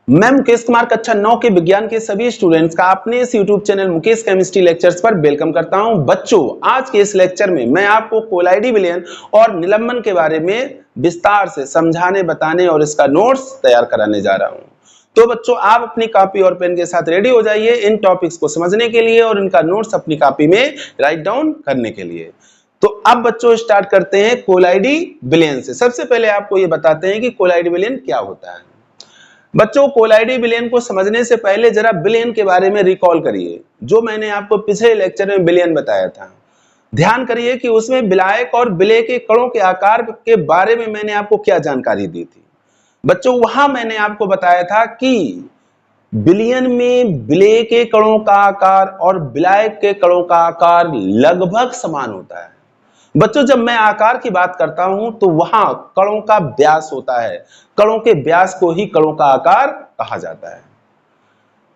मैं मुकेश कुमार कक्षा 9 के विज्ञान के सभी स्टूडेंट्स का अपने इस YouTube channel Mukesh chemistry lectures पर वेलकम करता हूं। बच्चों, आज के इस लेक्चर में मैं आपको कोलाइडी विलयन और निलंबन के बारे में विस्तार से समझाने, बताने और इसका नोट्स तैयार कराने जा रहा हूं। तो बच्चों, आप अपनी कॉपी और पेन के साथ रेडी हो जाइए इन टॉपिक्स को समझने के लिए और इनका नोट्स अपनी कॉपी में राइट डाउन करने के लिए। तो अब बच्चों स्टार्ट करते हैं कोलाइडी विलयन से। सबसे पहले आपको ये बताते हैं कि कोलाइडी विलयन क्या होता है। बच्चों, कोलाइडी विलयन को समझने से पहले जरा विलयन के बारे में रिकॉल करिए, जो मैंने आपको पिछले लेक्चर में विलयन बताया था। ध्यान करिए कि उसमें विलायक और विलय के कणों के आकार के बारे में मैंने आपको क्या जानकारी दी थी। बच्चों, वहां मैंने आपको बताया था कि विलयन में विलय के कणों का आकार और विलायक के कणों का आकार लगभग समान होता है। बच्चों, जब मैं आकार की बात करता हूं तो वहां कणों का व्यास होता है। कणों के व्यास को ही कणों का आकार कहा जाता है।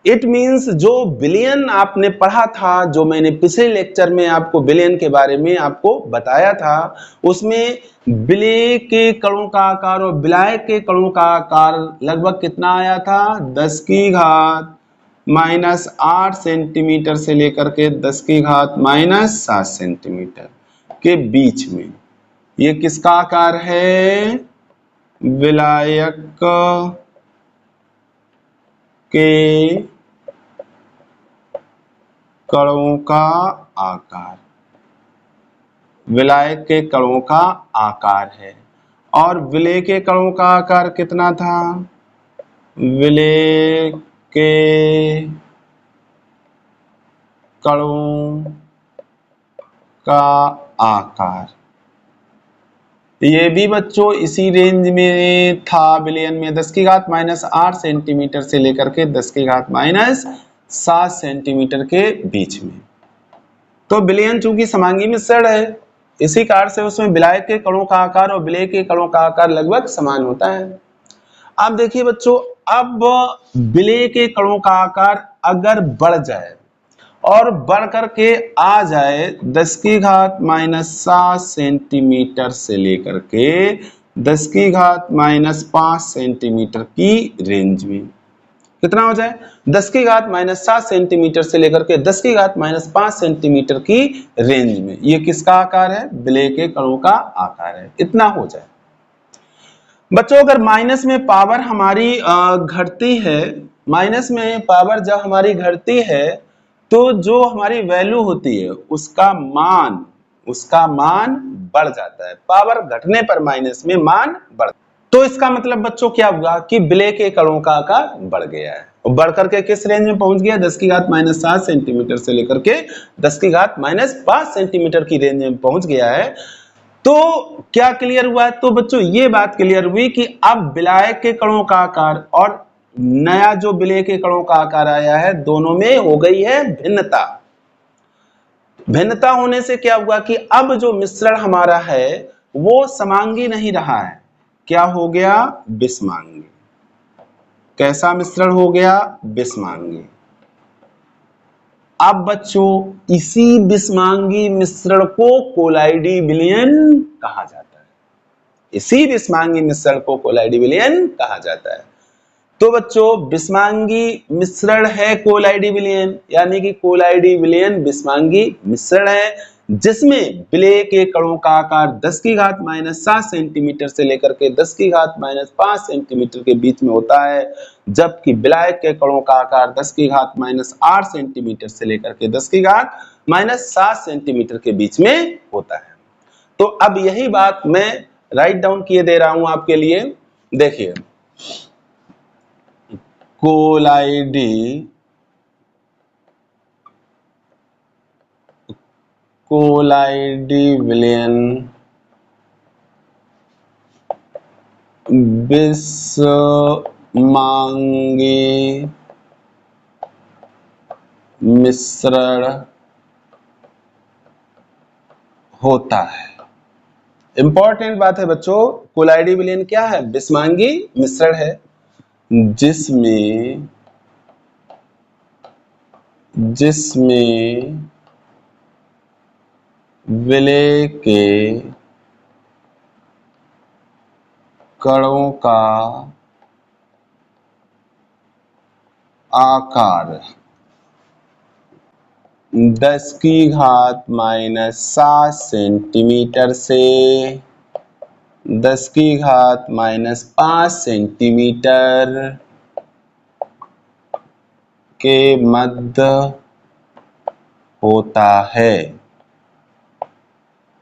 इट मींस जो विलयन आपने पढ़ा था, जो मैंने पिछले लेक्चर में आपको विलयन के बारे में आपको बताया था, उसमें विलय के कणों का आकार और विलायक के कणों का आकार लगभग कितना आया था? 10 की घात -8 सेंटीमीटर से लेकर के 10 की घात -7 सेंटीमीटर के बीच में। ये किसका आकार है? विलायक के कणों का आकार, विलायक के कणों का आकार है। और विलय के कणों का आकार कितना था? विलय के कणों का आकार ये भी बच्चों इसी रेंज में था। विलयन में 10 की घात -8 सेंटीमीटर से लेकर के 10 की घात -7 सेंटीमीटर के बीच में। तो विलयन चूंकि समांगी मिश्रण है, इसी कारण से उसमें विलायक के कणों का आकार और विलय के कणों का आकार लगभग समान होता है। अब देखिए बच्चों, अब विलय के कणों का आकार अगर बढ़ जाए और बढ़ करके आ जाए 10 की घात -7 सेंटीमीटर से लेकर के 10 की घात -5 सेंटीमीटर की रेंज में, कितना हो जाए? 10 की घात -7 सेंटीमीटर से लेकर के 10 की घात -5 सेंटीमीटर की रेंज में, ये किसका आकार है? विलय के कणों का आकार है। इतना हो जाए बच्चों। अगर माइनस में पावर हमारी घटती है, माइनस में पावर जब हमारी घटती है तो जो हमारी वैल्यू होती है उसका मान बढ़ जाता है। पावर घटने पर माइनस में मान बढ़, तो इसका मतलब बच्चों क्या हुआ कि विलय के कणों का आकार बढ़ गया है। और बढ़ करके किस रेंज में पहुंच गया? 10 की घात -7 सेंटीमीटर से लेकर के 10 की घात -5 सेंटीमीटर की रेंज में पहुंच गया है। तो क्या क्लियर हुआ? तो बच्चों ये बात क्लियर हुई कि अब विलायक के कणों का आकार और नया जो विलय के कणों का आकार आया है, दोनों में हो गई है भिन्नता। भिन्नता होने से क्या हुआ कि अब जो मिश्रण हमारा है वो समांगी नहीं रहा है। क्या हो गया? विषमांगी। कैसा मिश्रण हो गया? विषमांगी। अब बच्चों इसी विषमांगी मिश्रण को कोलाइडी विलयन कहा जाता है। इसी विषमांगी मिश्रण को कोलाइडी विलयन कहा जाता है। तो बच्चों विषमांगी मिश्रण है कोलाइडी विलयन, यानी कि कोलाइडी विलयन विषमांगी मिश्रण है जिसमें विलय के कणों का आकार 10 की घात -7 सेंटीमीटर से लेकर के 10 की घात -5 सेंटीमीटर के बीच में होता है, जबकि विलायक के कणों का आकार 10 की घात -8 सेंटीमीटर से लेकर के 10 की घात -7 सेंटीमीटर के बीच में होता है। तो अब यही बात मैं राइट डाउन किए दे रहा हूं आपके लिए। देखिए, कोलाइडी विलयन विषमांगी मिश्रण होता है। इंपॉर्टेंट बात है बच्चों, कोलाइडी विलयन क्या है? विषमांगी मिश्रण है जिसमें विलय के कणों का आकार 10⁻⁻7 सेंटीमीटर से 10⁻⁻5 सेंटीमीटर के मध्य होता है।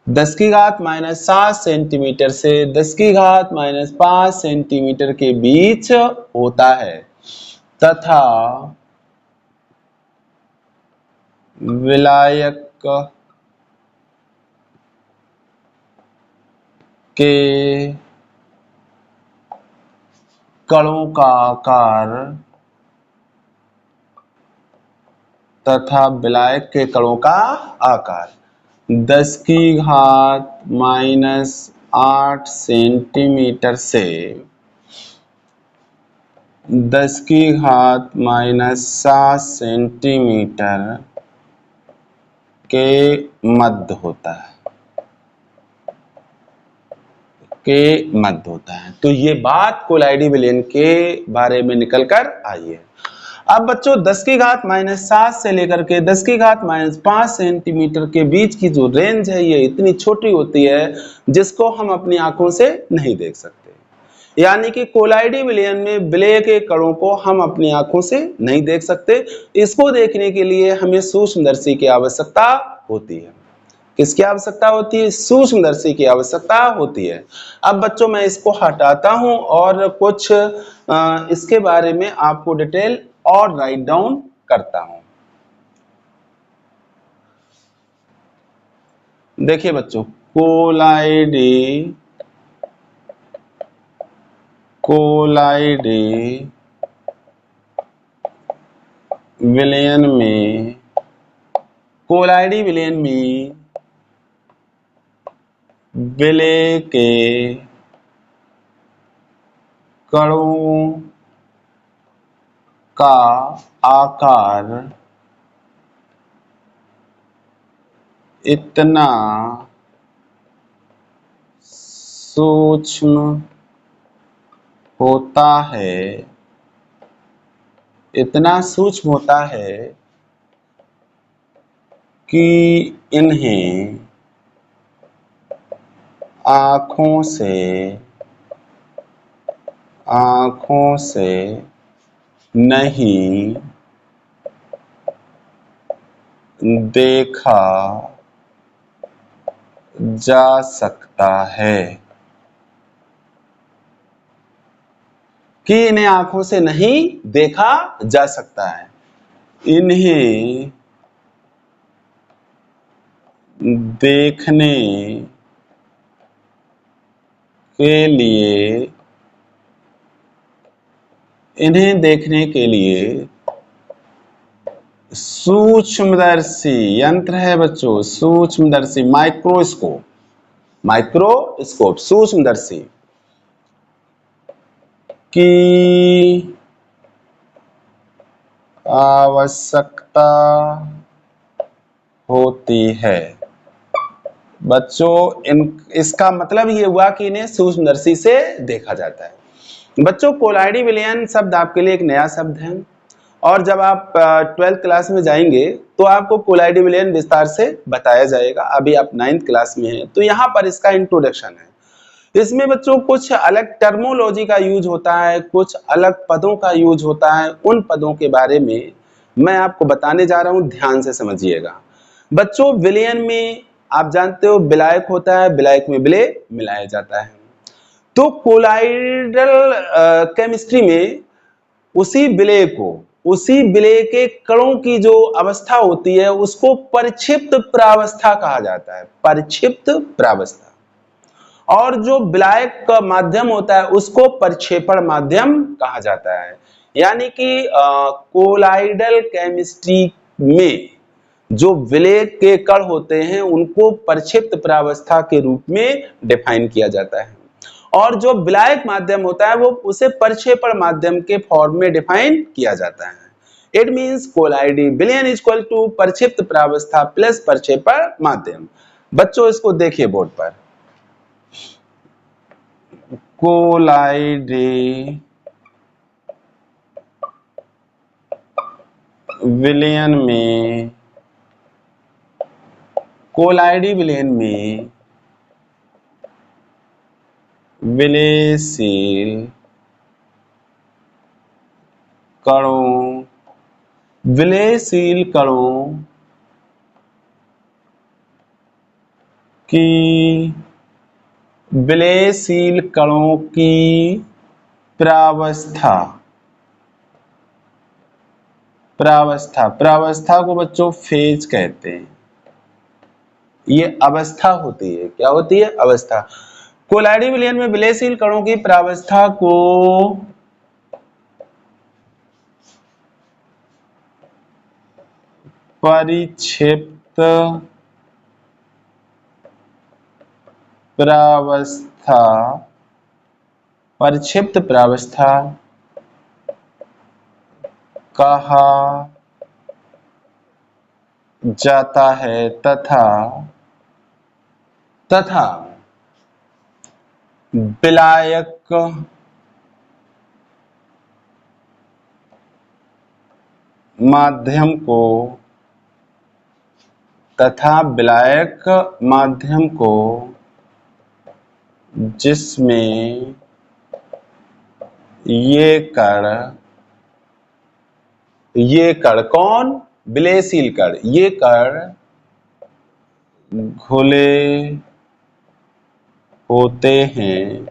10⁻⁻7 सेंटीमीटर से 10⁻⁻5 सेंटीमीटर के बीच होता है तथा विलायक के कणों का आकार तथा विलायक के कणों का आकार 10⁻⁸ सेंटीमीटर से 10⁻⁷ सेंटीमीटर के मध्य होता है तो ये बात कोलाइडी विलयन के बारे में निकल कर आई है। अब बच्चों 10⁻⁻7 से लेकर के 10⁻⁻5 सेंटीमीटर के बीच की जो रेंज है ये इतनी छोटी होती है जिसको हम अपनी आंखों से नहीं देख सकते। यानी कि कोलाइडी विलयन में विलय के कणों को हम अपनी आंखों से नहीं देख सकते। इसको देखने के लिए हमें सूक्ष्मदर्शी की आवश्यकता होती है। किसकी आवश्यकता होती है? सूक्ष्मदर्शी की आवश्यकता होती है। अब बच्चों मैं इसको हटाता हूं और कुछ इसके बारे में आपको डिटेल और राइट डाउन करता हूं। देखिए बच्चों, कोलाइडी विलयन में विलय के कणों का आकार इतना सूक्ष्म होता है कि इन्हें आँखों से नहीं देखा जा सकता है। कि इन्हें आंखों से नहीं देखा जा सकता है। इन्हें देखने के लिए सूक्ष्मदर्शी यंत्र है बच्चों, सूक्ष्मदर्शी माइक्रोस्कोप सूक्ष्मदर्शी की आवश्यकता होती है। बच्चों इसका मतलब ये हुआ कि इन्हें सूक्ष्मदर्शी से देखा जाता है। बच्चों कोलाइडी विलयन शब्द आपके लिए एक नया शब्द है और जब आप 12th क्लास में जाएंगे तो आपको कोलाइडी विलयन विस्तार से बताया जाएगा। अभी आप 9th क्लास में हैं तो यहाँ पर इसका इंट्रोडक्शन है। इसमें बच्चों कुछ अलग टर्मोलॉजी का यूज होता है, कुछ अलग पदों का यूज होता है। उन पदों के बारे में मैं आपको बताने जा रहा हूं, ध्यान से समझिएगा। बच्चों विलयन में आप जानते हो विलायक होता है, विलायक में विलय मिलाया जाता है। तो कोलाइडल केमिस्ट्री में उसी विलय के कणों की जो अवस्था होती है उसको परिक्षिप्त प्रावस्था कहा जाता है, परिक्षिप्त प्रावस्था। और जो विलायक का माध्यम होता है उसको परिक्षेपण माध्यम कहा जाता है। यानी कि कोलाइडल केमिस्ट्री में जो विलय के कण होते हैं उनको परिक्षिप्त प्रावस्था के रूप में डिफाइन किया जाता है और जो विलायक माध्यम होता है वो उसे परिक्षेपण माध्यम के फॉर्म में डिफाइन किया जाता है। इट मींस कोलाइडी विलयन इज इक्वल टू परिक्षिप्त प्रावस्था प्लस परिक्षेपण माध्यम। बच्चों इसको देखिए बोर्ड पर, कोलाइडी विलयन में, कोलाइडी विलयन में विलयशील कणों, विलयशील कणों की, विलयशील कणों की प्रावस्था, प्रावस्था, प्रावस्था को बच्चों फेज कहते हैं। ये अवस्था होती है, क्या होती है? अवस्था। कोलाइडी विलयन में विलयशील कणों की प्रावस्था को परिक्षिप्त प्रावस्था, परिक्षिप्त प्रावस्था कहा जाता है तथा विलायक माध्यम को, तथा विलायक माध्यम को जिसमें ये कण कौन? विलयशील कण, ये कण घुले होते हैं,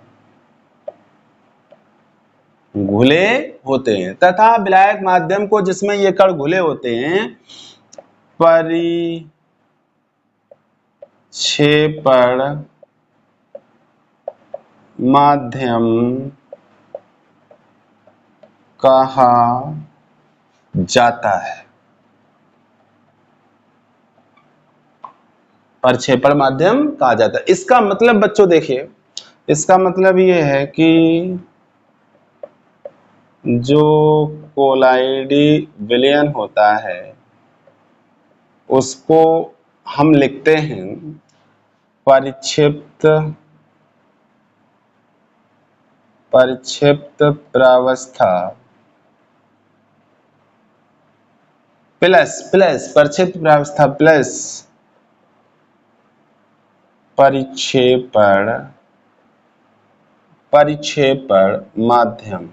घुले होते हैं, तथा विलायक माध्यम को जिसमें ये कण घुले होते हैं परिक्षेपण माध्यम कहा जाता है। प्रक्षेपण माध्यम कहा जाता है। इसका मतलब बच्चों देखिए, इसका मतलब ये है कि जो कोलाइडी विलयन होता है उसको हम लिखते हैं परिक्षिप्त प्रावस्था प्लस परिक्षिप्त प्रावस्था प्लस परिक्षेपण माध्यम,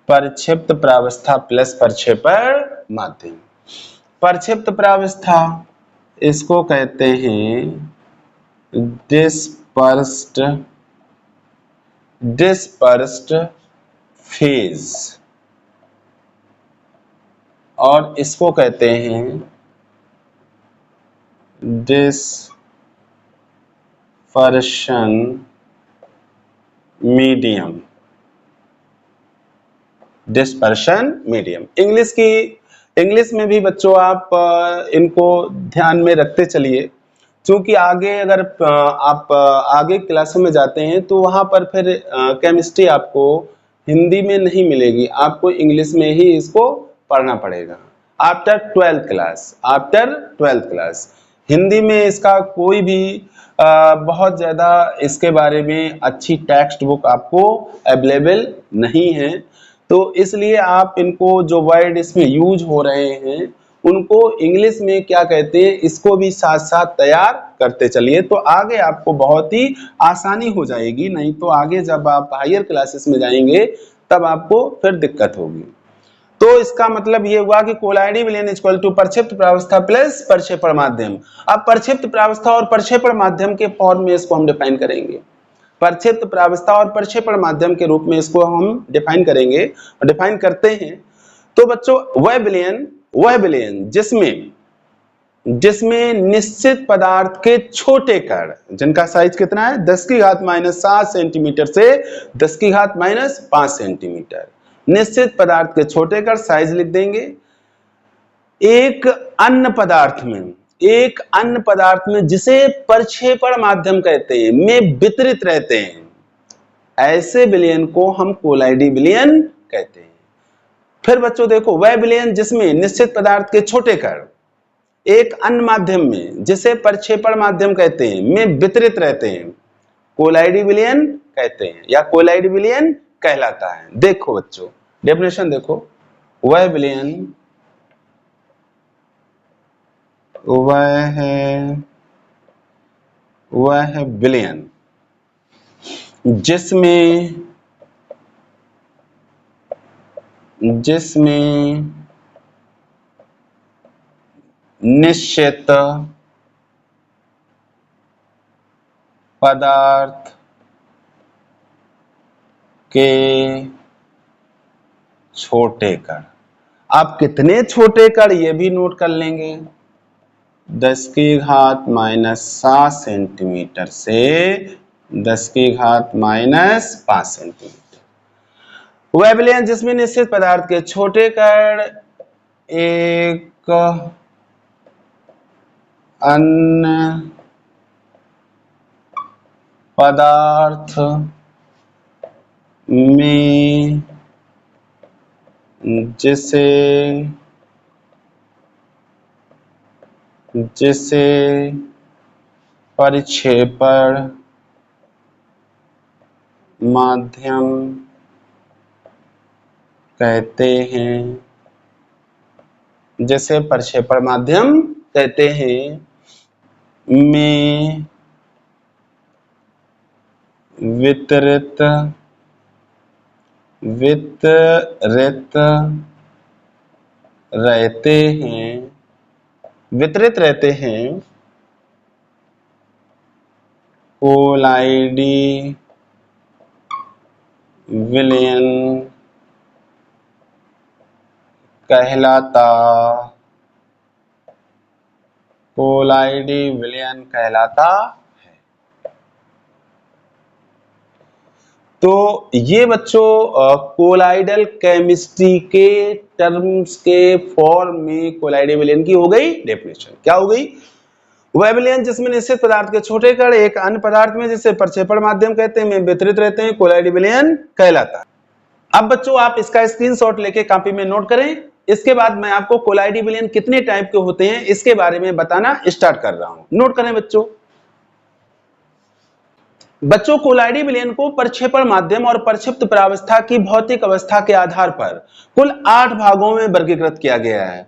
परिक्षिप्त प्रावस्था प्लस परिक्षेपण माध्यम। परिक्षिप्त प्रावस्था इसको कहते हैं डिस्पर्स्ड फेज, और इसको कहते हैं dispersion medium, dispersion medium. English में भी बच्चों आप इनको ध्यान में रखते चलिए, क्योंकि आगे अगर आप आगे क्लासों में जाते हैं तो वहां पर फिर केमिस्ट्री आपको हिंदी में नहीं मिलेगी, आपको इंग्लिश में ही इसको पढ़ना पड़ेगा आफ्टर 12th क्लास। हिंदी में इसका कोई भी बहुत ज्यादा इसके बारे में अच्छी टेक्स्ट बुक आपको अवेलेबल नहीं है, तो इसलिए आप इनको जो वर्ड इसमें यूज हो रहे हैं उनको इंग्लिश में क्या कहते हैं इसको भी साथ साथ तैयार करते चलिए, तो आगे आपको बहुत ही आसानी हो जाएगी। नहीं तो आगे जब आप हायर क्लासेस में जाएंगे तब आपको फिर दिक्कत होगी। तो इसका मतलब ये हुआ कि कोलाइडी विलयन इक्वल टू प्रक्षिप्त प्रावस्था प्लस प्रक्षेपण माध्यम। अब प्रक्षिप्त प्रावस्था और प्रक्षेपण माध्यम के फॉर्म में इसको हम डिफाइन करेंगे, प्रक्षिप्त प्रावस्था और प्रक्षेपण माध्यम के रूप में इसको हम डिफाइन करेंगे, और डिफाइन करते हैं। तो बच्चों वह विलयन जिसमें निश्चित पदार्थ के छोटे कण जिनका साइज कितना है 10⁻⁻7 सेंटीमीटर से 10⁻⁻5 सेंटीमीटर, निश्चित पदार्थ के छोटे कण साइज लिख देंगे। एक अन्य पदार्थ में जिसे प्रक्षेपण माध्यम कहते हैं में वितरित रहते हैं, ऐसे विलयन को हम कोलाइडी विलयन कहते हैं। फिर बच्चों देखो, वह विलयन जिसमें निश्चित पदार्थ के छोटे कण एक अन्य माध्यम में जिसे प्रक्षेपण माध्यम कहते हैं में वितरित रहते हैं, कोलाइडी विलयन कहते हैं या कोलाइडी विलयन कहलाता है। देखो बच्चों, डेफिनेशन देखो, वह विलयन, वह विलयन जिसमें निश्चित पदार्थ के छोटे कण। आप कितने छोटे कण ये भी नोट कर लेंगे, 10⁻⁻7 सेंटीमीटर से 10⁻⁻5 सेंटीमीटर। वह विलयन जिसमें निश्चित पदार्थ के छोटे कण एक अन्य पदार्थ में जिसे परिक्षेपण माध्यम कहते हैं, जिसे प्रक्षेपण माध्यम कहते हैं, में वितरित रहते हैं कोलाइडी विलयन कहलाता है। तो ये बच्चों कोलाइडल केमिस्ट्री के टर्म्स के फॉर्म में कोलाइडी विलयन की हो गई डेफिनेशन। क्या हो गई? वह विलयन जिसमें निश्चित पदार्थ के छोटे कण एक अन्य पदार्थ में जिसे प्रक्षेपण माध्यम कहते हैं में वितरित रहते हैं कोलाइडी विलयन कहलाता है। अब बच्चों आप इसका स्क्रीनशॉट लेके कॉपी में नोट करें। इसके बाद मैं आपको कोलाइडी विलयन कितने टाइप के होते हैं इसके बारे में बताना स्टार्ट कर रहा हूं। नोट करें बच्चों कोलाइडी विलयन को प्रक्षेपण माध्यम और प्रक्षिप्त परावस्था की भौतिक अवस्था के आधार पर कुल 8 भागों में वर्गीकृत किया गया है।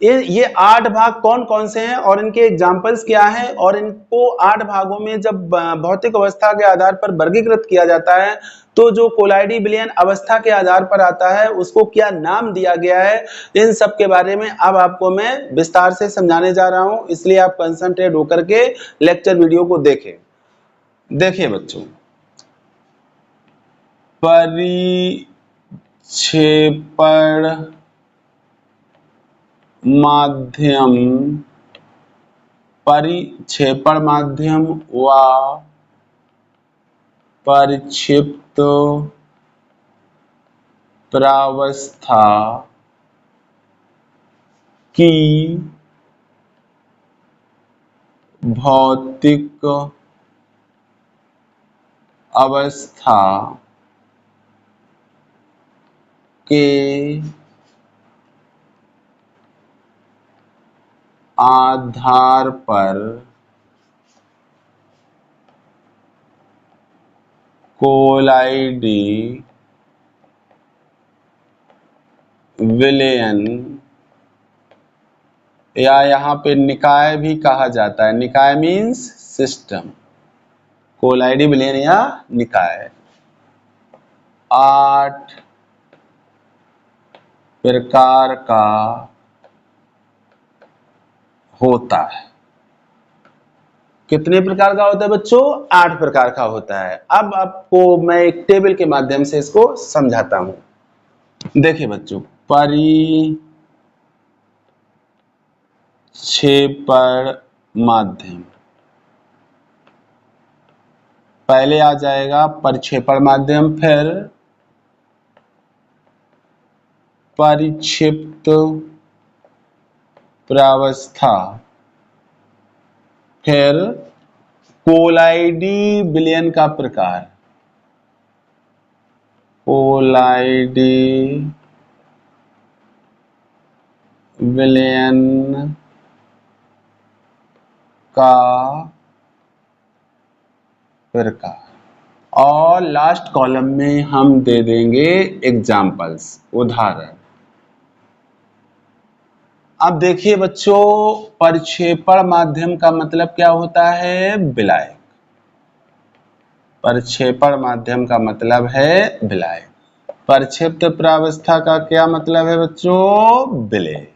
ये 8 भाग कौन कौन से हैं और इनके एग्जाम्पल्स क्या हैं, और इनको 8 भागों में जब भौतिक अवस्था के आधार पर वर्गीकृत किया जाता है तो जो कोलाइडी विलयन अवस्था के आधार पर आता है उसको क्या नाम दिया गया है, इन सब के बारे में अब आपको मैं विस्तार से समझाने जा रहा हूं। इसलिए आप कंसंट्रेट होकर के लेक्चर वीडियो को देखें। देखिए बच्चों, परिक्षेपण माध्यम व परिक्षिप्त प्रावस्था की भौतिक अवस्था के आधार पर कोलाइडी विलयन या यहाँ पे निकाय भी कहा जाता है, निकाय मीन्स सिस्टम, कोलाइडी विलयन या निकाय 8 प्रकार का होता है। कितने प्रकार का होता है बच्चों? 8 प्रकार का होता है। अब आपको मैं एक टेबल के माध्यम से इसको समझाता हूं। देखिए बच्चों, परिक्षेपण माध्यम, पहले आ जाएगा परिक्षेपण माध्यम, फिर परिक्षिप्त प्रावस्था, फिर कोलाइडी विलयन का प्रकार, कोलाइडी विलयन का प्रकार, और लास्ट कॉलम में हम दे देंगे एग्जाम्पल्स, उदाहरण। अब देखिए बच्चों, प्रक्षेपण माध्यम का मतलब क्या होता है? विलायक। प्रक्षेपण माध्यम का मतलब है विलायक। प्रक्षिप्त प्रावस्था का क्या मतलब है बच्चों? विलय।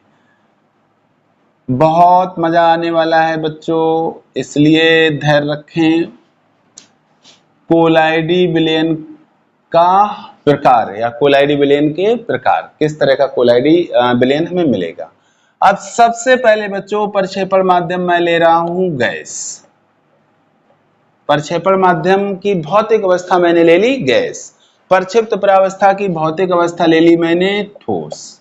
बहुत मजा आने वाला है बच्चों, इसलिए धैर्य रखें। कोलाइडी विलयन का प्रकार या कोलाइडी विलयन के प्रकार, किस तरह का कोलाइडी विलयन हमें मिलेगा। अब सबसे पहले बच्चों, प्रक्षेपण माध्यम मैं ले रहा हूं गैस। प्रक्षेपण माध्यम की भौतिक अवस्था मैंने ले ली गैस, प्रक्षिप्त प्रावस्था की भौतिक अवस्था ले ली मैंने ठोस।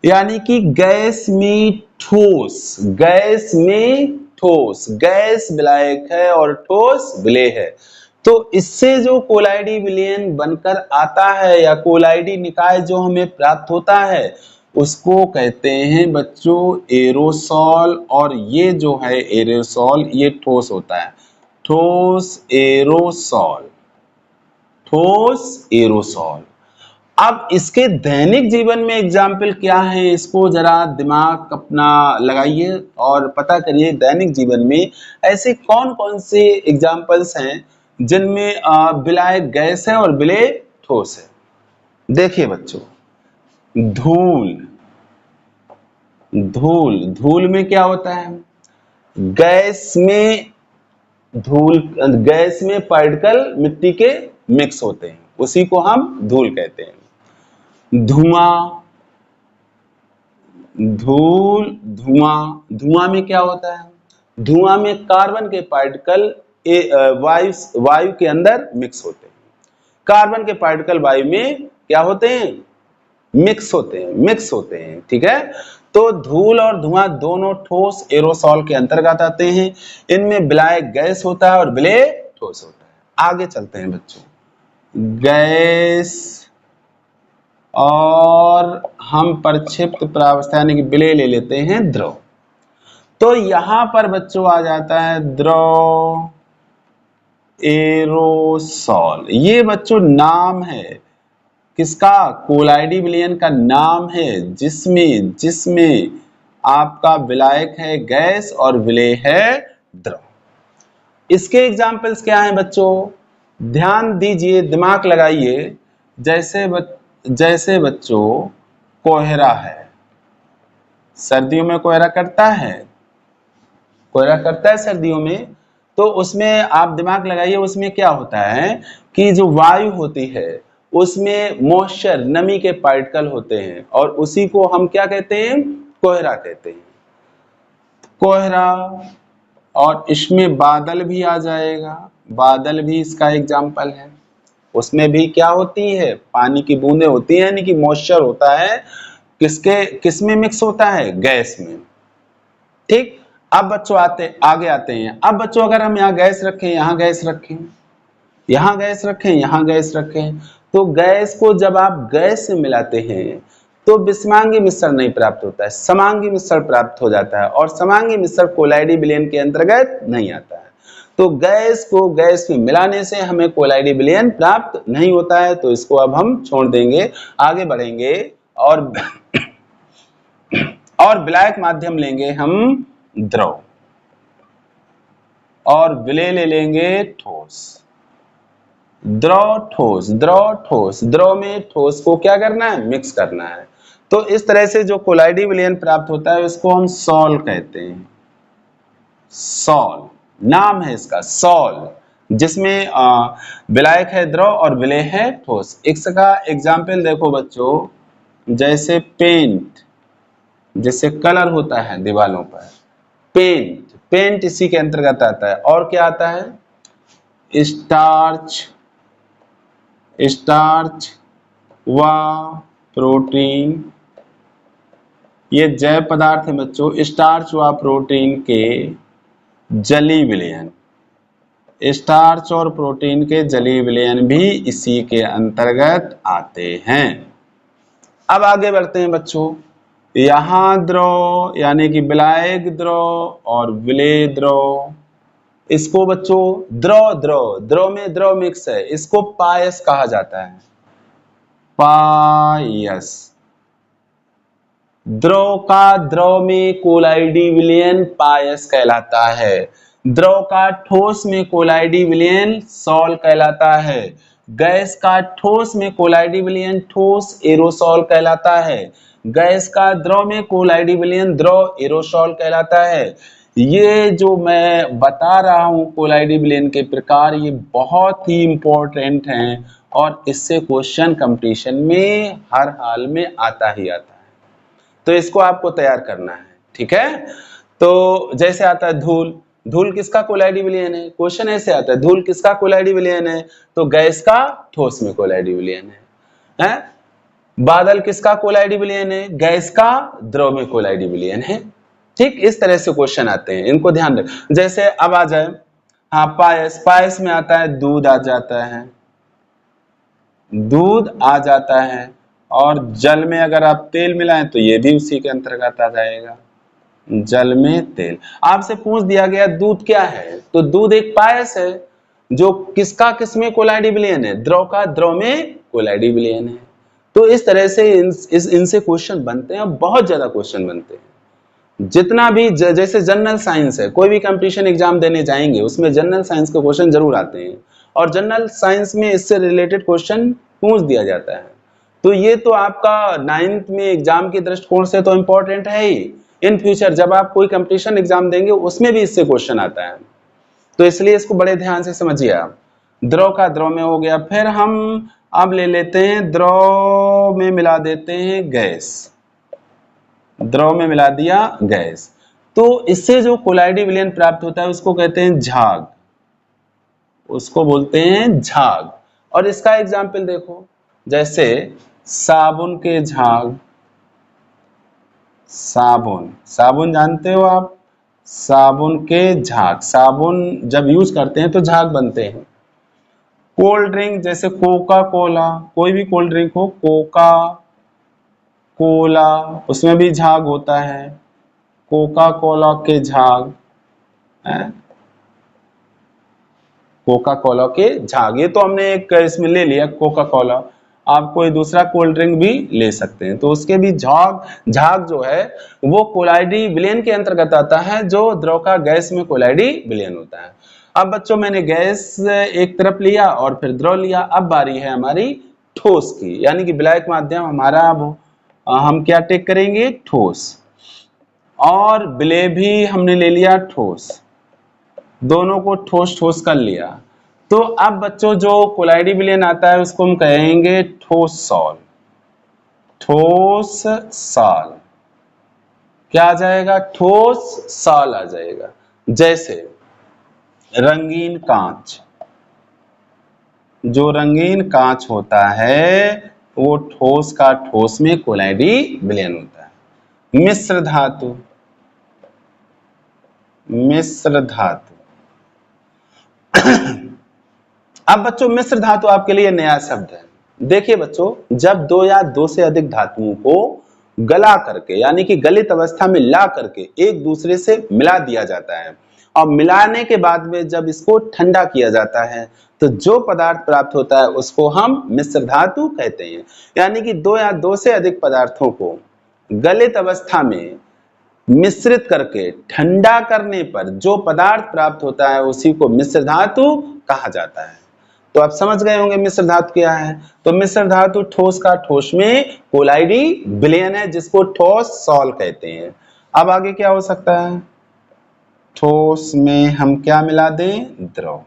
यानी कि गैस में ठोस, गैस में ठोस, गैस विलायक है और ठोस विलेय है। तो इससे जो कोलाइडी विलयन बनकर आता है या कोलाइडी निकाय जो हमें प्राप्त होता है, उसको कहते हैं बच्चों एरोसॉल। और ये जो है एरोसॉल, ये ठोस होता है, ठोस एरोसॉल, ठोस एरोसॉल। अब इसके दैनिक जीवन में एग्जाम्पल क्या है, इसको जरा दिमाग अपना लगाइए और पता करिए दैनिक जीवन में ऐसे कौन कौन से एग्जाम्पल्स हैं जिनमें विलायक गैस है और विलेय ठोस है। देखिए बच्चों, धूल, धूल, धूल में क्या होता है? गैस में धूल, गैस में पार्टिकल मिट्टी के मिक्स होते हैं, उसी को हम धूल कहते हैं। धुआं, धूल, धुआं, धुआं में क्या होता है? धुआं में कार्बन के पार्टिकल वायु के अंदर मिक्स होते हैं। कार्बन के पार्टिकल वायु में क्या होते हैं? मिक्स होते हैं, मिक्स होते हैं, ठीक है। तो धूल और धुआं दोनों ठोस एरोसॉल के अंतर्गत आते हैं। इनमें विलायक गैस होता है और विलेय ठोस होता है। आगे चलते हैं बच्चों, गैस और हम प्रक्षिप्त प्रावस्था यानी कि विलेय ले लेते हैं द्रव। तो यहां पर बच्चों आ जाता है द्रव एरोसॉल। ये बच्चों नाम है किसका? कोलाइडी विलयन का नाम है, जिसमें जिसमें आपका विलायक है गैस और विलेय है द्रव। इसके एग्जाम्पल्स क्या हैं बच्चों? ध्यान दीजिए, दिमाग लगाइए। जैसे बच्चों कोहरा है, सर्दियों में कोहरा करता है, कोहरा करता है सर्दियों में। तो उसमें आप दिमाग लगाइए, उसमें क्या होता है कि जो वायु होती है उसमें मॉइस्चर, नमी के पार्टिकल होते हैं और उसी को हम क्या कहते हैं? कोहरा कहते हैं, कोहरा। और इसमें बादल भी आ जाएगा, बादल भी इसका एग्जाम्पल है। उसमें भी क्या होती है? पानी की बूंदें होती हैं, यानी कि मॉइस्चर होता है। किसमें मिक्स होता है? गैस में, ठीक। अब बच्चों आगे आते हैं। अब बच्चों अगर हम यहाँ गैस रखें, यहाँ गैस रखें, यहाँ गैस रखें, यहाँ गैस रखें, तो गैस को जब आप गैस से मिलाते हैं तो विषमांगी मिश्रण नहीं प्राप्त होता है, समांगी मिश्रण प्राप्त हो जाता है। और समांगी मिश्रण कोलाइडी विलयन के अंतर्गत नहीं आता है। तो गैस को गैस में मिलाने से हमें कोलाइडी विलयन प्राप्त नहीं होता है। तो इसको अब हम छोड़ देंगे, आगे बढ़ेंगे और विलायक माध्यम लेंगे हम द्रव और विलेय ले लेंगे ठोस। द्रव ठोस, द्रव ठोस, द्रव में ठोस को क्या करना है? मिक्स करना है। तो इस तरह से जो कोलाइडी विलयन प्राप्त होता है उसको हम सॉल कहते हैं, सॉल नाम है इसका, सॉल, जिसमें विलायक है द्रव और विलेय है ठोस। इसका एग्जाम्पल देखो बच्चों, जैसे पेंट, जैसे कलर होता है दीवालों पर, पेंट, पेंट इसी के अंतर्गत आता है। और क्या आता है? स्टार्च, स्टार्च व प्रोटीन, ये जैव पदार्थ है बच्चों। स्टार्च व प्रोटीन के जलीय विलयन, स्टार्च और प्रोटीन के जलीय विलयन भी इसी के अंतर्गत आते हैं। अब आगे बढ़ते हैं बच्चों, यहां द्रव यानी कि विलायक द्रव और विलेय द्रव, इसको बच्चों द्रव द्रव द्रव में द्रव मिक्स है, इसको पायस कहा जाता है, पायस। द्रव का द्रव में कोलाइडी विलयन पायस कहलाता है, द्रव का ठोस में कोलाइडी विलयन सॉल कहलाता है, गैस का ठोस में कोलाइडी विलयन ठोस एरोसॉल कहलाता है, गैस का द्रव में कोलाइडी विलयन द्रव एरोसॉल कहलाता है। ये जो मैं बता रहा हूं कोलाइडी विलयन के प्रकार, ये बहुत ही इंपॉर्टेंट हैं और इससे क्वेश्चन कंपटीशन में हर हाल में आता ही आता है, तो इसको आपको तैयार करना है, ठीक है। तो जैसे आता है धूल, धूल किसका कोलाइडी विलयन है, क्वेश्चन ऐसे आता है धूल किसका कोलाइडी विलयन है, तो गैस का ठोस में कोलाइडी विलयन है। बादल किसका कोलाइडी विलयन है, गैस का द्रव में कोलाइडी विलयन है। ठीक, इस तरह से क्वेश्चन आते हैं, इनको ध्यान रख। जैसे अब आ जाए, हाँ पायस, पायस में आता है दूध आ जाता है, दूध आ जाता है, और जल में अगर आप तेल मिलाएं तो ये भी उसी के अंतर्गत आ जाएगा, जल में तेल। आपसे पूछ दिया गया दूध क्या है, तो दूध एक पायस है जो किसका किसमें कोलाइडी विलयन है, द्रव का द्रव में कोलाइडी विलयन है। तो इस तरह से इनसे क्वेश्चन बनते हैं, बहुत ज्यादा क्वेश्चन बनते हैं। जितना भी जैसे जनरल साइंस है, कोई भी कंपटीशन एग्जाम देने जाएंगे उसमें जनरल साइंस के क्वेश्चन जरूर आते हैं, और जनरल साइंस में इससे रिलेटेड क्वेश्चन पूछ दिया जाता है। तो ये तो आपका 9th में एग्जाम के दृष्टिकोण से तो इंपॉर्टेंट है ही, इन फ्यूचर जब आप कोई कंपटीशन एग्जाम देंगे उसमें भी इससे क्वेश्चन आता है, तो इसलिए इसको बड़े ध्यान से समझिए आप। द्रव का द्रव में हो गया, फिर हम अब ले लेते हैं द्रव में मिला देते हैं गैस, द्रव में मिला दिया गैस, तो इससे जो कोलाइडी विलयन प्राप्त होता है उसको कहते हैं झाग, उसको बोलते हैं झाग। और इसका एग्जाम्पल देखो, जैसे साबुन के झाग, साबुन, साबुन जानते हो आप, साबुन के झाग, साबुन जब यूज करते हैं तो झाग बनते हैं। कोल्ड ड्रिंक जैसे कोका कोला, कोई भी कोल्ड ड्रिंक हो, कोका कोला, उसमें भी झाग होता है, कोका कोला के झाग, कोका कोला के झाग। ये तो हमने एक इसमें ले लिया कोका कोला, आप कोई दूसरा कोल्ड ड्रिंक भी ले सकते हैं, तो उसके भी झाग, झाग जो है वो कोलाइडी विलयन के अंतर्गत आता है, जो द्रव का गैस में कोलाइडी विलयन होता है। अब बच्चों मैंने गैस एक तरफ लिया और फिर द्रव लिया, अब बारी है हमारी ठोस की, यानी कि विलायक माध्यम हमारा अब हम क्या टेक करेंगे, ठोस, और विलय भी हमने ले लिया ठोस, दोनों को ठोस ठोस कर लिया। तो अब बच्चों जो कोलाइडी विलयन आता है उसको हम कहेंगे ठोस सॉल, ठोस सॉल, क्या आ जाएगा, ठोस सॉल आ जाएगा। जैसे रंगीन कांच, जो रंगीन कांच होता है वो ठोस का ठोस में कोलाइडी विलयन होता है। मिश्र धातु, मिश्र धातु अब बच्चों मिश्र धातु आपके लिए नया शब्द है। देखिए बच्चों, जब दो या दो से अधिक धातुओं को गला करके, यानी कि गलित अवस्था में ला करके एक दूसरे से मिला दिया जाता है, और मिलाने के बाद में जब इसको ठंडा किया जाता है तो जो पदार्थ प्राप्त होता है उसको हम मिश्र धातु कहते हैं। यानी कि दो या दो से अधिक पदार्थों को गलित अवस्था में मिश्रित करके ठंडा करने पर जो पदार्थ प्राप्त होता है उसी को मिश्र धातु कहा जाता है। तो आप समझ गए होंगे मिश्र धातु क्या है। तो मिश्र धातु ठोस का ठोस में कोलाइडी विलयन है, जिसको ठोस सॉल कहते हैं। अब आगे क्या हो सकता है, ठोस में हम क्या मिला दें, द्रव,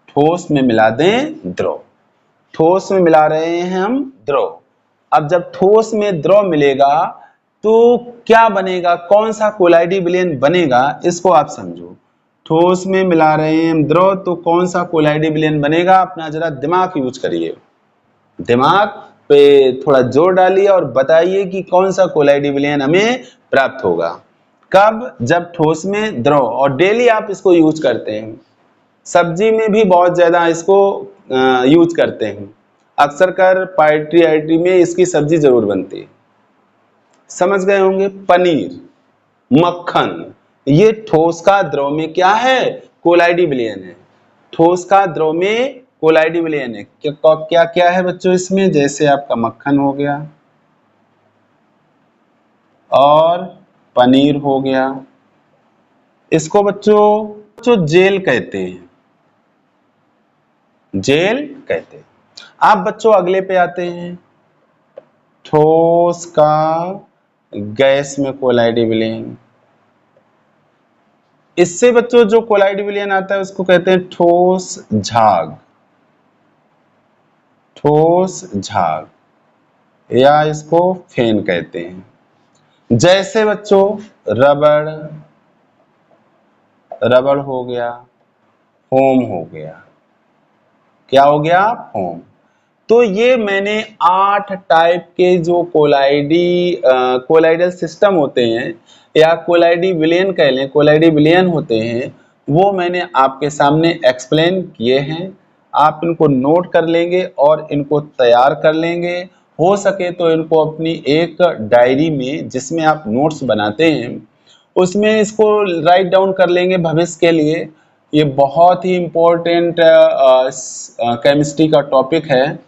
ठोस में मिला दें द्रव, ठोस में मिला रहे हैं हम द्रव। अब जब ठोस में द्रव मिलेगा तो क्या बनेगा, कौन सा कोलाइडी विलयन बनेगा, इसको आप समझो। ठोस में मिला रहे हैं द्रव तो कौन सा कोलाइडी विलयन बनेगा, अपना जरा दिमाग यूज करिए, दिमाग पे थोड़ा जोर डालिए और बताइए कि कौन सा कोलाइडी विलयन हमें प्राप्त होगा। कब, जब ठोस में द्रव, और डेली आप इसको यूज करते हैं, सब्जी में भी बहुत ज्यादा इसको यूज करते हैं, अक्सर कर पार्टी आइटी में इसकी सब्जी जरूर बनती है, समझ गए होंगे। पनीर, मक्खन, ये ठोस का द्रव में क्या है, कोलाइडी विलयन है, ठोस का द्रव में कोलाइडी विलयन है। क्या क्या है बच्चों इसमें, जैसे आपका मक्खन हो गया और पनीर हो गया, इसको बच्चों जेल कहते हैं, जेल कहते हैं। आप बच्चों अगले पे आते हैं, ठोस का गैस में कोलाइडी विलयन। इससे बच्चों जो कोलाइडी विलयन आता है उसको कहते हैं ठोस झाग, ठोस झाग या इसको फेन कहते हैं। जैसे बच्चों रबड़, रबड़ हो गया, फोम हो गया, क्या हो गया, फोम। तो ये मैंने 8 टाइप के जो कोलाइडल सिस्टम होते हैं या कोलाइडी विलयन कह लें, कोलाइडी विलयन होते हैं, वो मैंने आपके सामने एक्सप्लेन किए हैं। आप इनको नोट कर लेंगे और इनको तैयार कर लेंगे। हो सके तो इनको अपनी एक डायरी में जिसमें आप नोट्स बनाते हैं उसमें इसको राइट डाउन कर लेंगे भविष्य के लिए। ये बहुत ही इम्पोर्टेंट केमिस्ट्री का टॉपिक है,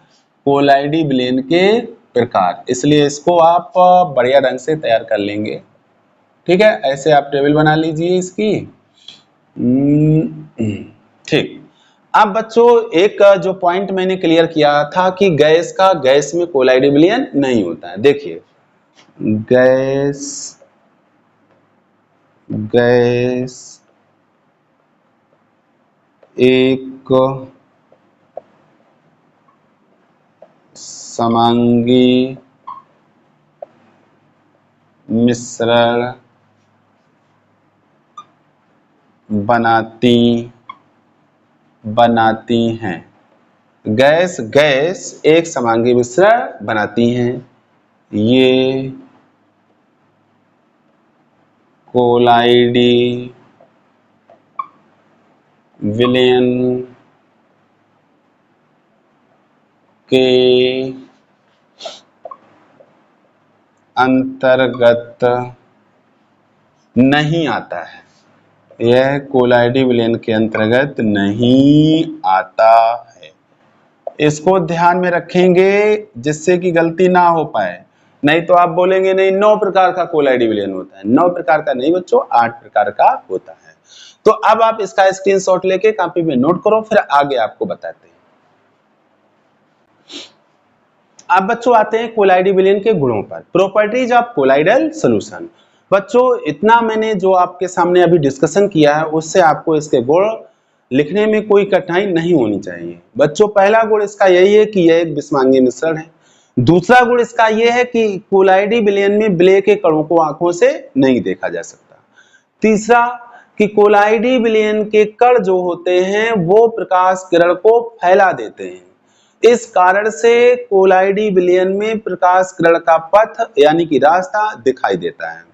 कोलाइडी विलयन के प्रकार, इसलिए इसको आप बढ़िया ढंग से तैयार कर लेंगे। ठीक है, ऐसे आप टेबल बना लीजिए इसकी। ठीक। अब बच्चों एक जो पॉइंट मैंने क्लियर किया था कि गैस का गैस में कोलाइडी विलयन नहीं होता है। देखिए गैस, गैस एक समांगी मिश्रण बनाती हैं। गैस एक समांगी मिश्रण बनाती हैं। ये कोलाइडी विलयन के अंतर्गत नहीं आता है, यह कोलाइडी विलयन के अंतर्गत नहीं आता है। इसको ध्यान में रखेंगे जिससे कि गलती ना हो पाए, नहीं तो आप बोलेंगे नहीं 9 प्रकार का कोलाइडी विलयन होता है। 9 प्रकार का नहीं बच्चों, 8 प्रकार का होता है। तो अब आप इसका स्क्रीनशॉट लेके कॉपी में नोट करो, फिर आगे आपको बताते हैं। अब बच्चों आते हैं कोलाइडी विलयन के गुणों पर। Properties of colloidal solution. बच्चों इतना मैंने जो आपके सामने अभी डिस्कशन किया है उससे आपको इसके गुण लिखने में कोई कठिनाई नहीं होनी चाहिए। बच्चों पहला गुण इसका यही है कि यह एक विषमांगी मिश्रण है। दूसरा गुण इसका यह है कि कोलाइडी विलयन में विलय के कणों को आंखों से नहीं देखा जा सकता। तीसरा कि कोलाइडी विलयन के कण जो होते हैं वो प्रकाश किरण को फैला देते हैं। इस कारण से कोलाइडी विलयन में प्रकाश किरण का पथ यानी कि रास्ता दिखाई देता है।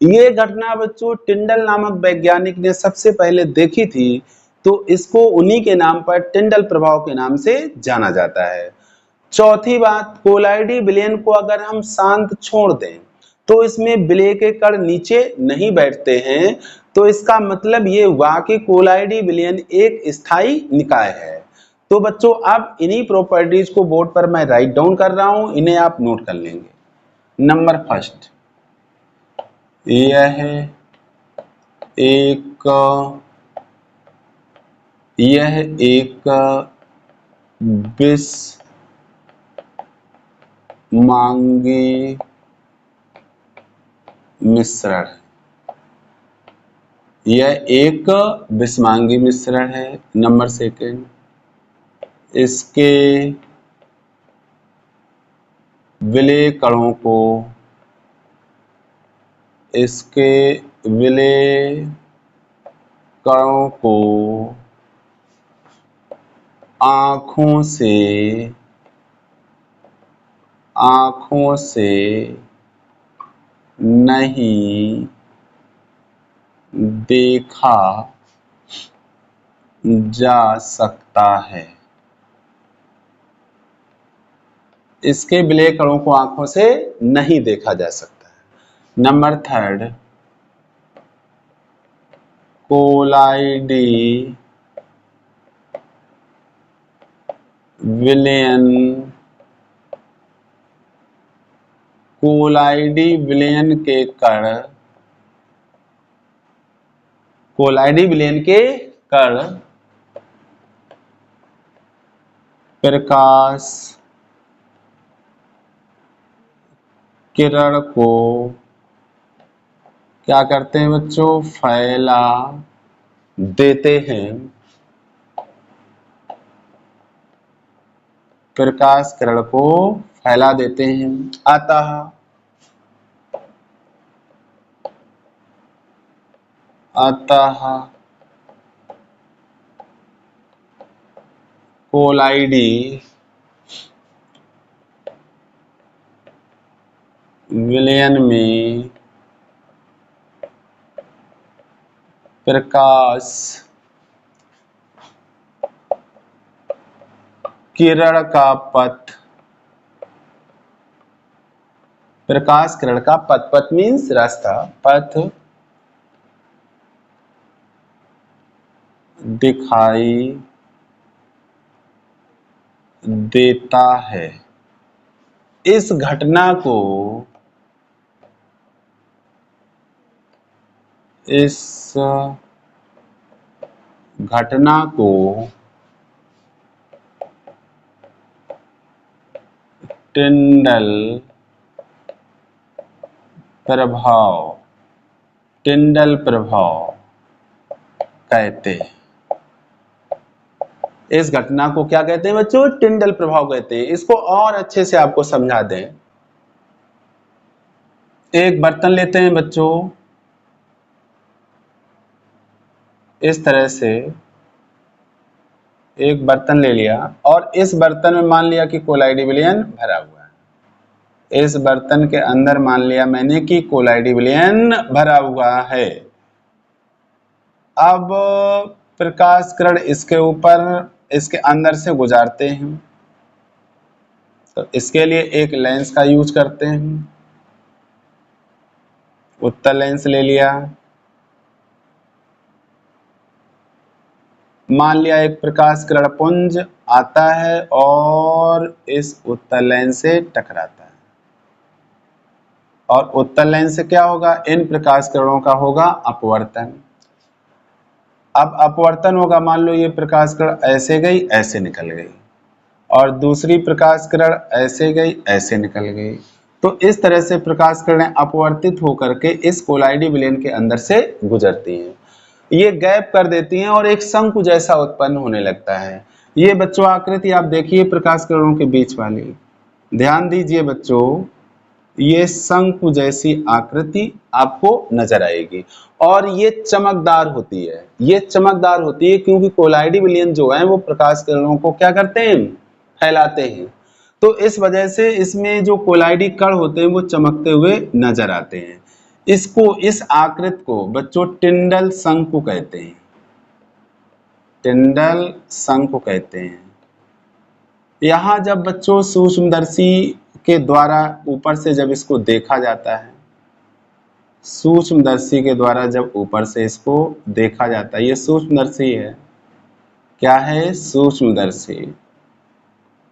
ये घटना बच्चों टिंडल नामक वैज्ञानिक ने सबसे पहले देखी थी, तो इसको उन्हीं के नाम पर टिंडल प्रभाव के नाम से जाना जाता है। चौथी बात, कोलाइडी विलयन को अगर हम शांत छोड़ दें तो इसमें विलय के कण नीचे नहीं बैठते हैं, तो इसका मतलब ये हुआ कि कोलाइडी विलयन एक स्थायी निकाय है। तो बच्चों अब इन्हीं प्रॉपर्टीज को बोर्ड पर मैं राइट डाउन कर रहा हूं, इन्हें आप नोट कर लेंगे। नंबर फर्स्ट, यह एक विषमांगी मिश्रण, यह एक विषमांगी मिश्रण है। नंबर सेकंड, इसके विलय कणों को, इसके विलय कणों को आंखों से नहीं देखा जा सकता है। इसके विलय कणों को आंखों से नहीं देखा जा सकता है। नंबर थर्ड, कोलाइडी विलयन, कोलाइडी विलयन के कण, कोलाइडी विलयन के कण प्रकाश किरण को क्या करते हैं बच्चों, फैला देते हैं, प्रकाश किरण को फैला देते हैं। अतः कोलाइडी विलयन में प्रकाश किरण का पथ, प्रकाश किरण का पथ, पथ मीन्स रास्ता, पथ दिखाई देता है। इस घटना को, इस घटना को टिंडल प्रभाव, टिंडल प्रभाव कहते हैं। इस घटना को क्या कहते हैं बच्चों, टिंडल प्रभाव कहते हैं। इसको और अच्छे से आपको समझा दें, एक बर्तन लेते हैं बच्चों, इस तरह से एक बर्तन ले लिया और इस बर्तन में मान लिया कि कोलाइडी विलयन भरा हुआ है। इस बर्तन के अंदर मान लिया मैंने कि कोलाइडी विलयन भरा हुआ है। अब प्रकाश किरण इसके ऊपर, इसके अंदर से गुजारते हैं, तो इसके लिए एक लेंस का यूज करते हैं। उत्तल लेंस ले लिया, मान लिया एक प्रकाश किरण पुंज आता है और इस उत्तल लेंस से टकराता है, और उत्तल लेंस से क्या होगा, इन प्रकाश किरणों का होगा अपवर्तन। अब अपवर्तन होगा, मान लो ये प्रकाश किरण ऐसे गई, ऐसे निकल गई, और दूसरी प्रकाश किरण ऐसे गई, ऐसे निकल गई। तो इस तरह से प्रकाश किरणें अपवर्तित होकर के इस कोलाइडी विलयन के अंदर से गुजरती हैं। ये गैप कर देती हैं और एक शंकु जैसा उत्पन्न होने लगता है। ये बच्चों आकृति आप देखिए प्रकाश किरणों के बीच वाली, ध्यान दीजिए बच्चों, ये शंकु जैसी आकृति आपको नजर आएगी और ये चमकदार होती है। ये चमकदार होती है क्योंकि कोलाइडी विलयन जो है वो प्रकाश किरणों को क्या करते हैं, फैलाते हैं। तो इस वजह से इसमें जो कोलाइडी कण होते हैं वो चमकते हुए नजर आते हैं। इसको, इस आकृति को बच्चों टिंडल शंकु कहते हैं, टिंडल शंकु कहते हैं। यहां जब बच्चों सूक्ष्मदर्शी के द्वारा ऊपर से जब इसको देखा जाता है, सूक्ष्मदर्शी के द्वारा जब ऊपर से इसको देखा जाता है, ये सूक्ष्मदर्शी है, क्या है, सूक्ष्मदर्शी,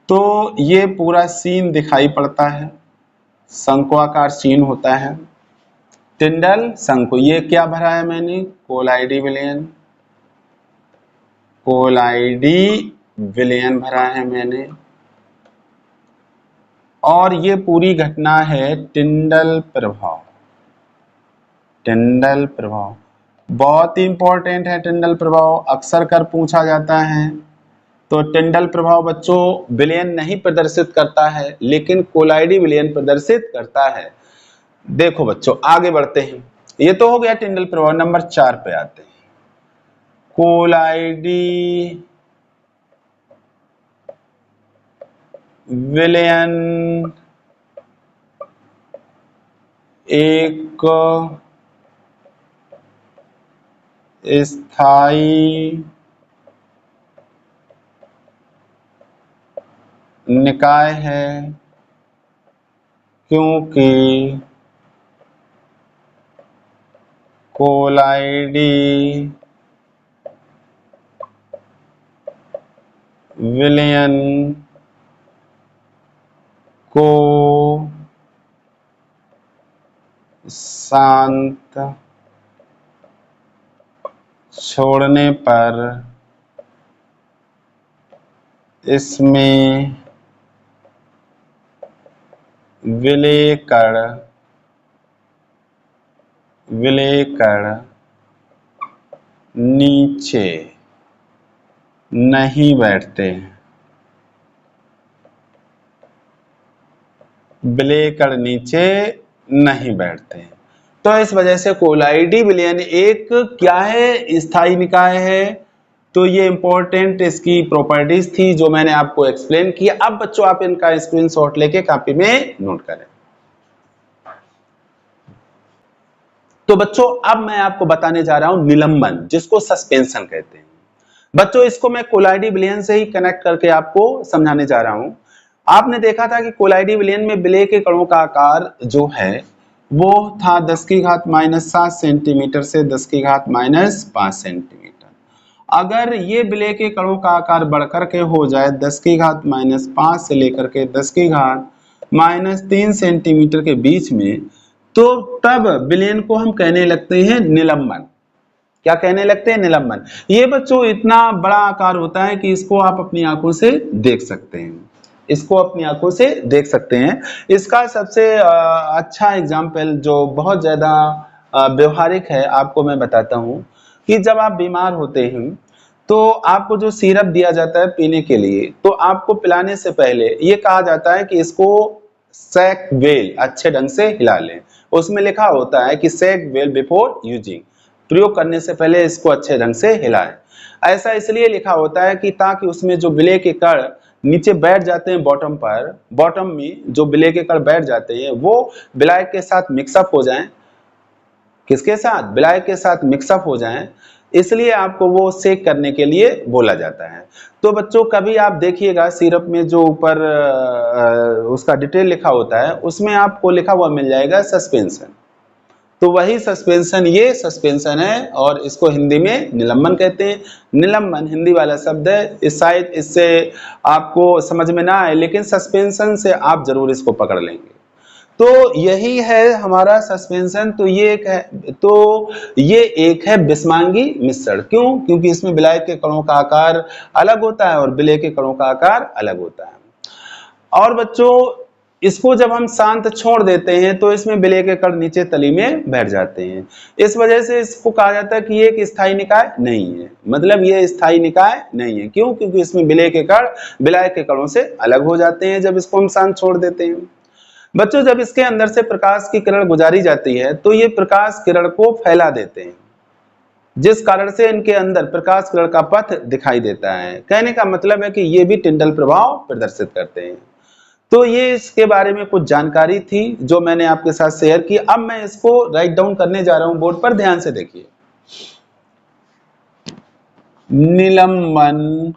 तो ये पूरा सीन दिखाई पड़ता है, शंक्वाकार सीन होता है। टिंडल शंकु, ये क्या भरा है मैंने, कोलाइडी विलयन, कोलाइडी विलयन भरा है मैंने, और ये पूरी घटना है टिंडल प्रभाव। टिंडल प्रभाव बहुत ही इंपॉर्टेंट है। टिंडल प्रभाव अक्सर कर पूछा जाता है। तो टिंडल प्रभाव बच्चों विलयन नहीं प्रदर्शित करता है, लेकिन कोलाइडी विलयन प्रदर्शित करता है। देखो बच्चों आगे बढ़ते हैं, ये तो हो गया टिंडल प्रभाव। नंबर 4 पे आते हैं, कोलाइडी विलयन एक स्थायी निकाय है क्योंकि कोलाइडी विलयन को शांत छोड़ने पर इसमें विलेय कण नीचे नहीं बैठते हैं। विलेय कण नीचे नहीं बैठते हैं। तो इस वजह से कोलाइडी विलयन एक क्या है, स्थायी निकाय है। तो ये इंपॉर्टेंट इसकी प्रॉपर्टीज थी जो मैंने आपको एक्सप्लेन किया। अब बच्चों आप इनका स्क्रीनशॉट लेके कॉपी में नोट करें। तो बच्चों अब मैं आपको बताने जा रहा हूं निलंबन, जिसको सस्पेंशन कहते हैं। बच्चों इसको मैं कोलाइडी विलयन से ही कनेक्ट करके आपको समझाने जा रहा हूं। आपने देखा था कि कोलाइडी विलयन में विलेय के कणों का आकार जो है वो था 10⁻⁻7 सेंटीमीटर से 10⁻⁻5 सेंटीमीटर। अगर ये विलेय के कणों का आकार बढ़कर के हो जाए 10⁻⁻5 से लेकर के 10⁻⁻3 सेंटीमीटर के बीच में, तो तब विलयन को हम कहने लगते हैं निलंबन। क्या कहने लगते हैं? निलंबन। ये बच्चों इतना बड़ा आकार होता है कि इसको आप अपनी आंखों से देख सकते हैं। इसको अपनी आंखों से देख सकते हैं। इसका सबसे अच्छा एग्जाम्पल जो बहुत ज्यादा व्यवहारिक है आपको मैं बताता हूं कि जब आप बीमार होते हैं तो आपको जो सिरप दिया जाता है पीने के लिए, तो आपको पिलाने से पहले ये कहा जाता है कि इसको शेक वेल, अच्छे ढंग से हिला लें। उसमें लिखा होता है कि शेक वेल बिफोर यूजिंग, प्रयोग करने से पहले इसको अच्छे ढंग से हिलाएं। ऐसा इसलिए लिखा होता है कि ताकि उसमें जो विलेय के कण नीचे बैठ जाते हैं बॉटम में जो विलेय के कण बैठ जाते हैं वो विलायक के साथ मिक्सअप हो जाएं। किसके साथ? विलायक के साथ मिक्सअप हो जाएं। इसलिए आपको वो शेक करने के लिए बोला जाता है। तो बच्चों कभी आप देखिएगा सिरप में जो ऊपर उसका डिटेल लिखा होता है उसमें आपको लिखा हुआ मिल जाएगा सस्पेंशन। तो वही सस्पेंशन, ये सस्पेंशन है और इसको हिंदी में निलंबन कहते हैं। निलंबन हिंदी वाला शब्द है। इस शायद इससे आपको समझ में ना आए, लेकिन सस्पेंशन से आप जरूर इसको पकड़ लेंगे। तो यही है हमारा सस्पेंशन। तो ये एक है बिस्मांगी मिश्रण। क्यों? क्योंकि इसमें विलायक के कणों का आकार अलग होता है और विलेय के कणों का आकार अलग होता है। और बच्चों इसको जब हम शांत छोड़ देते हैं तो इसमें विलेय के कण नीचे तली में बैठ जाते हैं। इस वजह से इसको कहा जाता है कि ये एक स्थायी निकाय नहीं है। मतलब ये स्थायी निकाय नहीं है। क्यों? क्योंकि इसमें विलेय के कण विलायक के कणों से अलग हो जाते हैं जब इसको हम शांत छोड़ देते हैं। बच्चों जब इसके अंदर से प्रकाश की किरण गुजारी जाती है तो ये प्रकाश किरण को फैला देते हैं, जिस कारण से इनके अंदर प्रकाश किरण का पथ दिखाई देता है। कहने का मतलब है कि ये भी टिंडल प्रभाव प्रदर्शित करते हैं। तो ये इसके बारे में कुछ जानकारी थी जो मैंने आपके साथ शेयर की। अब मैं इसको राइट डाउन करने जा रहा हूं बोर्ड पर, ध्यान से देखिए। निलंबन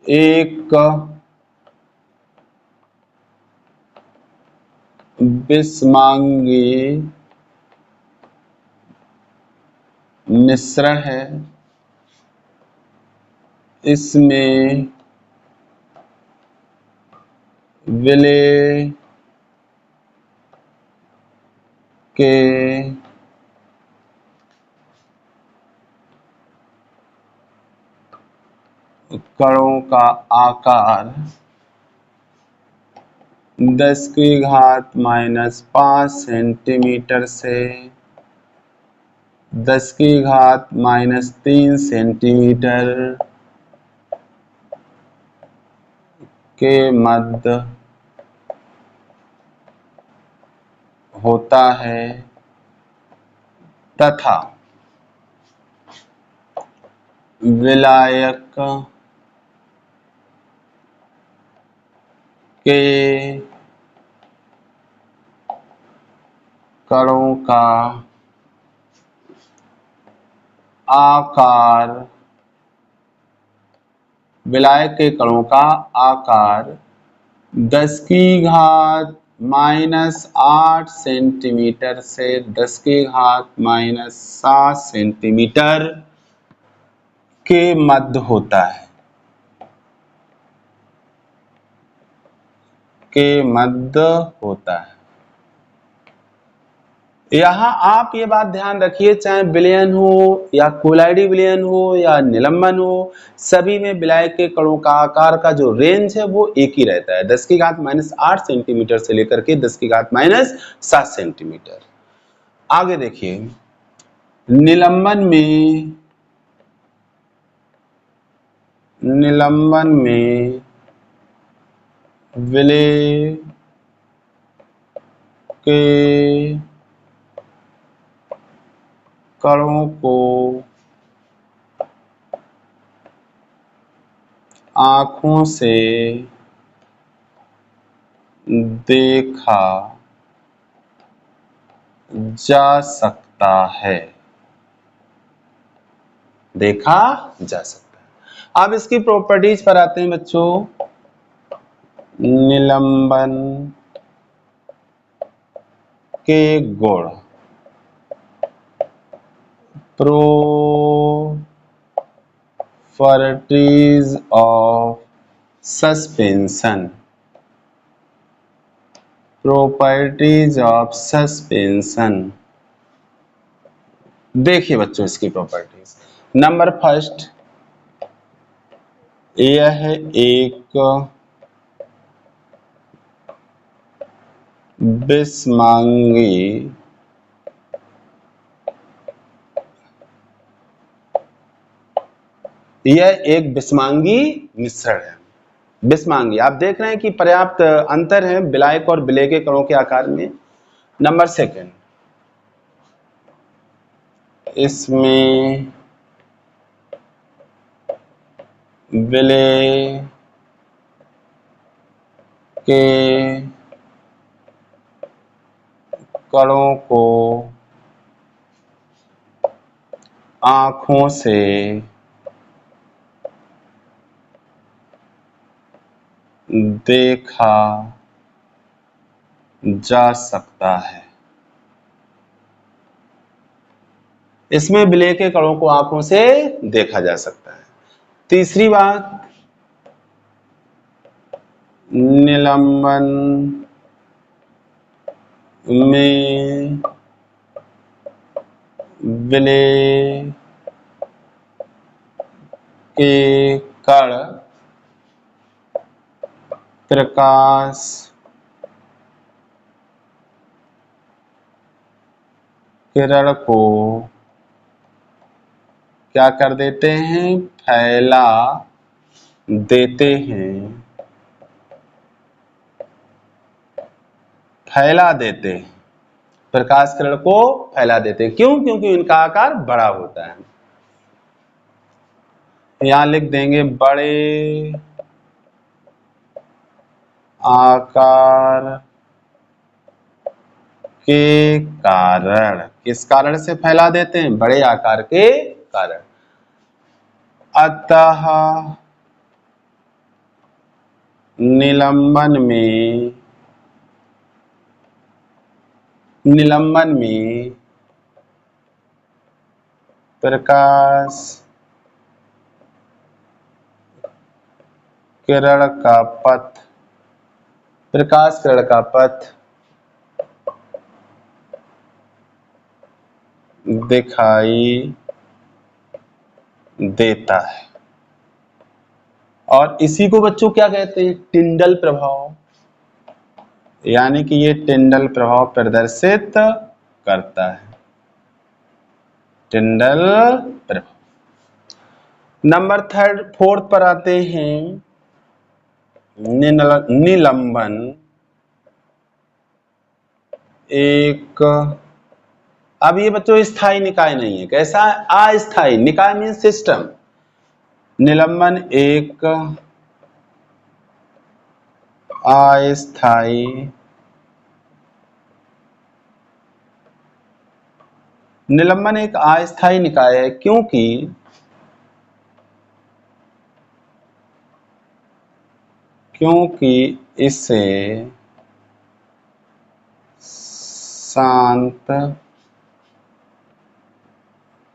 एक बिस्मांगी मिश्रण है। इसमें विलेय के कणों का आकार 10⁻⁻5 सेंटीमीटर से 10⁻⁻3 सेंटीमीटर के मध्य होता है तथा विलायक के कणों का आकार, विलायक के कणों का आकार 10⁻⁻8 सेंटीमीटर से 10⁻⁻7 सेंटीमीटर के मध्य होता है, के मध्य होता है। यहां आप ये बात ध्यान रखिए, चाहे विलयन हो या कोलाइडी विलयन हो या निलंबन हो, सभी में विलायक के कणों का आकार का जो रेंज है वो एक ही रहता है, 10⁻⁸ सेंटीमीटर से लेकर के 10⁻7 सेंटीमीटर। आगे देखिए, निलंबन में विलय के कणों को आंखों से देखा जा सकता है, देखा जा सकता है। अब इसकी प्रॉपर्टीज पर आते हैं बच्चों। निलंबन के गुण, properties of suspension, properties of suspension। देखिए बच्चों इसकी प्रॉपर्टीज। नंबर फर्स्ट, यह एक विषमांगी मिश्रण है। विषमांगी, आप देख रहे हैं कि पर्याप्त अंतर है विलायक और विलय के कणों के आकार में। नंबर सेकंड, इसमें विलय के कणों को आंखों से देखा जा सकता है। इसमें विलय के कणों को आंखों से देखा जा सकता है। तीसरी बात, निलंबन में विलय के कण प्रकाश किरण को क्या कर देते हैं, फैला देते हैं, फैला देते हैं, प्रकाश किरण को फैला देते हैं। क्यों? क्योंकि इनका आकार बड़ा होता है। यहां लिख देंगे बड़े आकार के कारण। किस कारण से फैला देते हैं? बड़े आकार के कारण। अतः निलंबन में प्रकाश किरण का पथ, प्रकाश किरण का पथ दिखाई देता है। और इसी को बच्चों क्या कहते हैं? टिंडल प्रभाव। यानी कि ये टिंडल प्रभाव प्रदर्शित करता है, टिंडल प्रभाव। नंबर फोर्थ पर आते हैं, निलंबन एक, अब ये बच्चों स्थायी निकाय नहीं है। कैसा? अस्थायी निकाय मीन सिस्टम। निलंबन एक अस्थायी निलंबन एक अस्थायी निकाय है, क्योंकि इसे शांत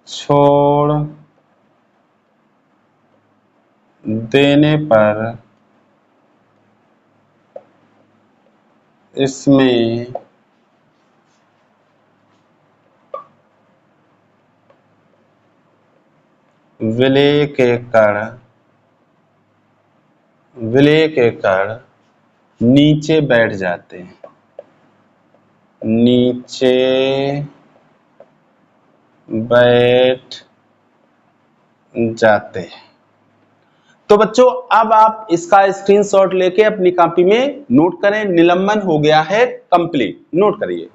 छोड़ देने पर इसमें विलय के कण नीचे बैठ जाते हैं, नीचे बैठ जाते हैं। तो बच्चों अब आप इसका स्क्रीनशॉट लेके अपनी कॉपी में नोट करें। निलंबन हो गया है कंप्लीट, नोट करिए।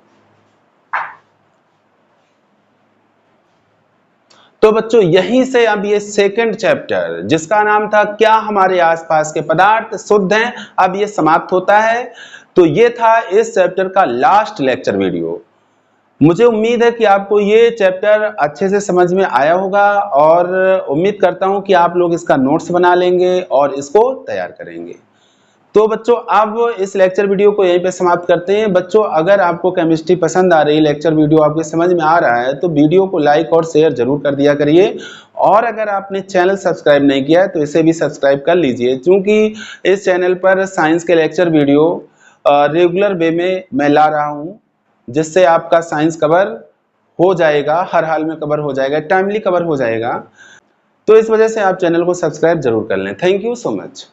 तो बच्चों यहीं से अब ये सेकंड चैप्टर जिसका नाम था क्या हमारे आसपास के पदार्थ शुद्ध हैं, अब ये समाप्त होता है। तो ये था इस चैप्टर का लास्ट लेक्चर वीडियो। मुझे उम्मीद है कि आपको ये चैप्टर अच्छे से समझ में आया होगा और उम्मीद करता हूं कि आप लोग इसका नोट्स बना लेंगे और इसको तैयार करेंगे। तो बच्चों अब इस लेक्चर वीडियो को यहीं पे समाप्त करते हैं। बच्चों अगर आपको केमिस्ट्री पसंद आ रही है, लेक्चर वीडियो आपके समझ में आ रहा है, तो वीडियो को लाइक और शेयर जरूर कर दिया करिए। और अगर आपने चैनल सब्सक्राइब नहीं किया है तो इसे भी सब्सक्राइब कर लीजिए, क्योंकि इस चैनल पर साइंस के लेक्चर वीडियो रेगुलर वे में मैं ला रहा हूँ, जिससे आपका साइंस कवर हो जाएगा, हर हाल में कवर हो जाएगा, टाइमली कवर हो जाएगा। तो इस वजह से आप चैनल को सब्सक्राइब जरूर कर लें। Thank you so much.